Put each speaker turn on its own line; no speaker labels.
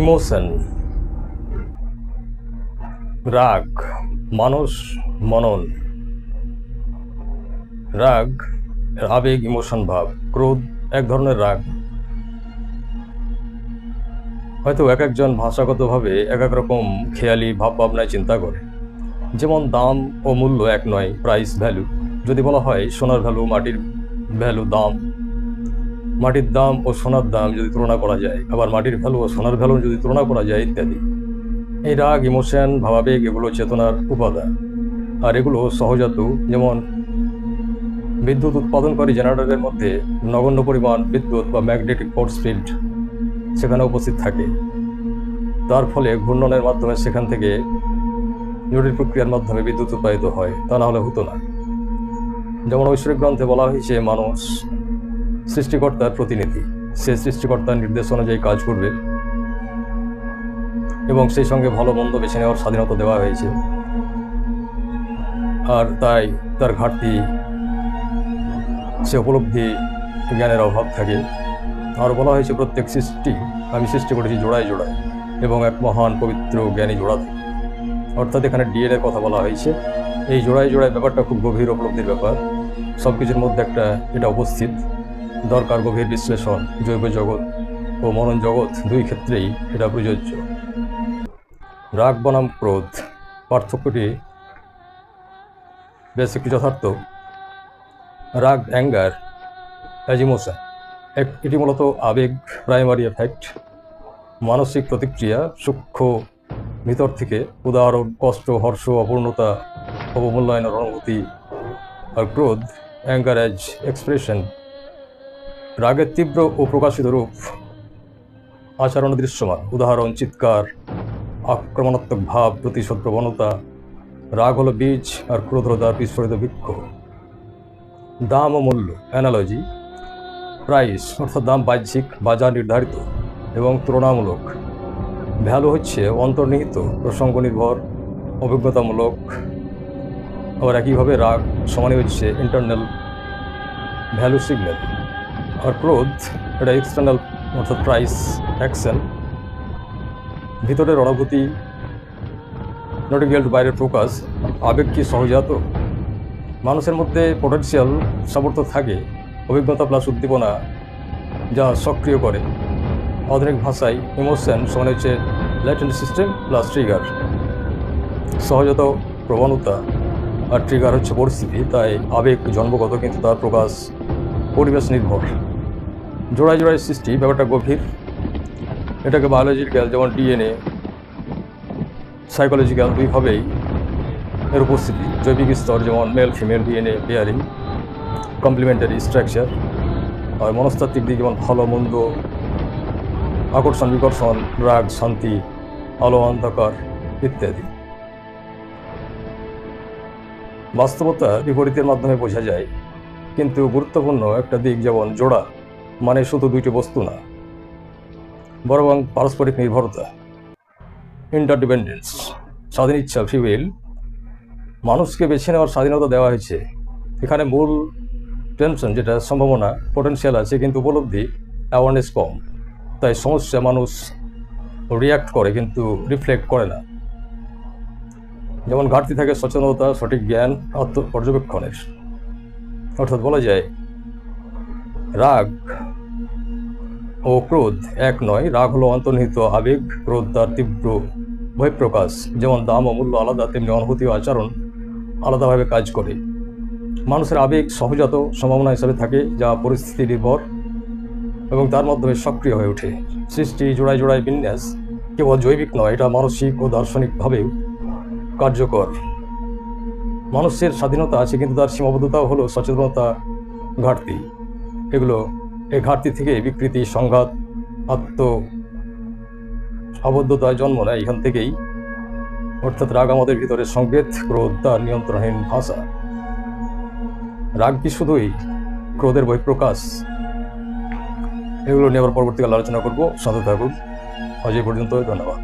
Emotion, রাগ, মানস মনন। রাগ আবেগ, ইমোশন, ভাব। ক্রোধ এক ধরনের রাগ। হয়তো এক একজন ভাষাগতভাবে এক এক রকম খেয়ালি ভাব ভাবনায় চিন্তা করে। যেমন দাম ও মূল্য এক নয়, প্রাইস ভ্যালু। যদি বলা হয় সোনার ভ্যালু, মাটির ভ্যালু, দাম, মাটির দাম ও সোনার দাম যদি তুলনা করা যায়, আবার মাটির ভ্যালু ও সোনার ভ্যালু যদি তুলনা করা যায়, ইত্যাদি। এই রাগ, ইমোশন, ভাবাবেগ এগুলো চেতনার উপাদান, আর এগুলো সহজাত। যেমন বিদ্যুৎ উৎপাদনকারী জেনারেটরের মধ্যে নগণ্য পরিমাণ বিদ্যুৎ বা ম্যাগনেটিক ফোর্স ফিল্ড সেখানে উপস্থিত থাকে। তার ফলে ঘূর্ণনের মাধ্যমে সেখান থেকে জটিল প্রক্রিয়ার মাধ্যমে বিদ্যুৎ উৎপাদিত হয়, তা না হলে হতো না। যেমন ঐশ্বরিক গ্রন্থে বলা হয়েছে মানুষ সৃষ্টিকর্তার প্রতিনিধি, সে সৃষ্টিকর্তার নির্দেশ অনুযায়ী কাজ করবে এবং সেই সঙ্গে ভালো মন্দ বেছে নেওয়ার স্বাধীনতা দেওয়া হয়েছে। আর তাই তার ঘাটতি, সে উপলব্ধি জ্ঞানের অভাব থাকে। আর বলা হয়েছে প্রত্যেক সৃষ্টি আমি সৃষ্টি করেছি জোড়ায় জোড়ায় এবং এক মহান পবিত্র জ্ঞানী জোড়া থেকে। অর্থাৎ এখানে ডিএনএর কথা বলা হয়েছে। এই জোড়ায় জোড়ায় ব্যাপারটা খুব গভীর উপলব্ধির ব্যাপার। সব কিছুর মধ্যে এটা উপস্থিত, দরকার গভীর বিশ্লেষণ। জৈব জগৎ ও মনন জগৎ দুই ক্ষেত্রেই এটা প্রযোজ্য। রাগ বনাম ক্রোধ, পার্থক্যটি বেশ একটু যথার্থ। রাগ, অ্যাঙ্গার অ্যাজ ইমোশন, এটি মূলত আবেগ, প্রাইমারি এফেক্ট, মানসিক প্রতিক্রিয়া, সূক্ষ্ম ভিতর থেকে। উদাহরণ কষ্ট, হর্ষ, অপূর্ণতা, অবমূল্যায়নের অনুভূতি। আর ক্রোধ, অ্যাঙ্গার অ্যাজ এক্সপ্রেশন, রাগের তীব্র ও প্রকাশিত রূপ, আচরণ দৃশ্যমান। উদাহরণ চিৎকার, আক্রমণাত্মক ভাব, প্রতিশোধ প্রবণতা। রাগ হলো বীজ আর ক্রোধ হলো তার বিস্ফোরিত বৃক্ষ। দাম ও মূল্য, অ্যানালজি। প্রাইস অর্থাৎ দাম বাহ্যিক, বাজার নির্ধারিত এবং তুলনামূলক। ভ্যালু হচ্ছে অন্তর্নিহিত, প্রসঙ্গ নির্ভর, অভিজ্ঞতামূলক। আবার একইভাবে রাগ সমানই হচ্ছে ইন্টারনাল ভ্যালু সিগন্যাল। আর ক্রোধ এটা এক্সটার্নাল, অর্থাৎ প্রাইস, অ্যাকশন, ভিতরের অনুভূতি, নট ইকুয়াল টু বাইরের প্রকাশ। আবেগ কি সহজাত? মানুষের মধ্যে পোটেনশিয়াল সামর্থ্য থাকে, অভিজ্ঞতা প্লাস উদ্দীপনা যা সক্রিয় করে। আধুনিক ভাষায় ইমোশন সমান হচ্ছে ল্যাটেন্ট সিস্টেম প্লাস ট্রিগার। সহজাত প্রবণতা আর ট্রিগার হচ্ছে পরিস্থিতি। তাই আবেগ জন্মগত, কিন্তু তার প্রকাশ পরিবেশ নির্ভর। জোড়ায় জোড়ায় সৃষ্টি, ব্যাপারটা গভীর। এটাকে বায়োলজিক্যাল, যেমন ডিএনএ, সাইকোলজিক্যাল, দুইভাবেই এর উপস্থিতি। জৈবিক স্তর, যেমন male female DNA pairing, complementary structure. আর মনস্তাত্ত্বিক দিক, যেমন ভালো মন্দ, আকর্ষণ বিকর্ষণ, রাগ শান্তি, আলো অন্ধকার ইত্যাদি। বাস্তবতা বিপরীতের মাধ্যমে বোঝা যায়, কিন্তু গুরুত্বপূর্ণ একটা দিক, যেমন জোড়া মানে শুধু দুইটি বস্তু না, বরং পারস্পরিক নির্ভরতা, ইন্টারডিপেন্ডেন্স। স্বাধীন ইচ্ছা, ফ্রি উইল, মানুষকে বেছে নেওয়ার স্বাধীনতা দেওয়া হয়েছে। এখানে মূল টেনশন যেটা সম্ভাবনা, পোটেনশিয়াল আছে, কিন্তু উপলব্ধি, অ্যাওয়ারনেস কম। তাই সমস্যা, মানুষ রিয়্যাক্ট করে কিন্তু রিফ্লেক্ট করে না। যেমন ঘাটতি থাকে সচেতনতা, সঠিক জ্ঞান, আত্ম পর্যবেক্ষণের। অর্থাৎ বলা যায় রাগ ও ক্রোধ এক নয়। রাগ হলো অন্তর্নিহিত আবেগ, ক্রোধ তার তীব্র বহিঃপ্রকাশ। যেমন দাম ও মূল্য আলাদা, তেমনি অনুভূতি ও আচরণ আলাদাভাবে কাজ করে। মানুষের আবেগ সহজাত সম্ভাবনা হিসাবে থাকে, যা পরিস্থিতি নির্ভর এবং তার মাধ্যমে সক্রিয় হয়ে ওঠে। সৃষ্টি, জোড়ায় জোড়ায় বিন্যাস কেবল জৈবিক নয়, এটা মানসিক ও দার্শনিকভাবেও কার্যকর। মানুষের স্বাধীনতা আছে, কিন্তু তার সীমাবদ্ধতাও হলো সচেতনতা, ঘাটতি। এই ঘাটতি থেকে বিকৃতি, সংঘাত, আবদ্ধতায় জন্ম নেয়। এখান থেকেই অর্থাৎ রাগ আমাদের ভিতরে সংকেত, ক্রোধ তার নিয়ন্ত্রণহীন ভাষা। রাগ কি শুধুই ক্রোধের বহিঃপ্রকাশ? এগুলো নিয়ে আবার পরবর্তীকালে আলোচনা করব। সাথে থাকুন। আজ এই পর্যন্ত, ধন্যবাদ।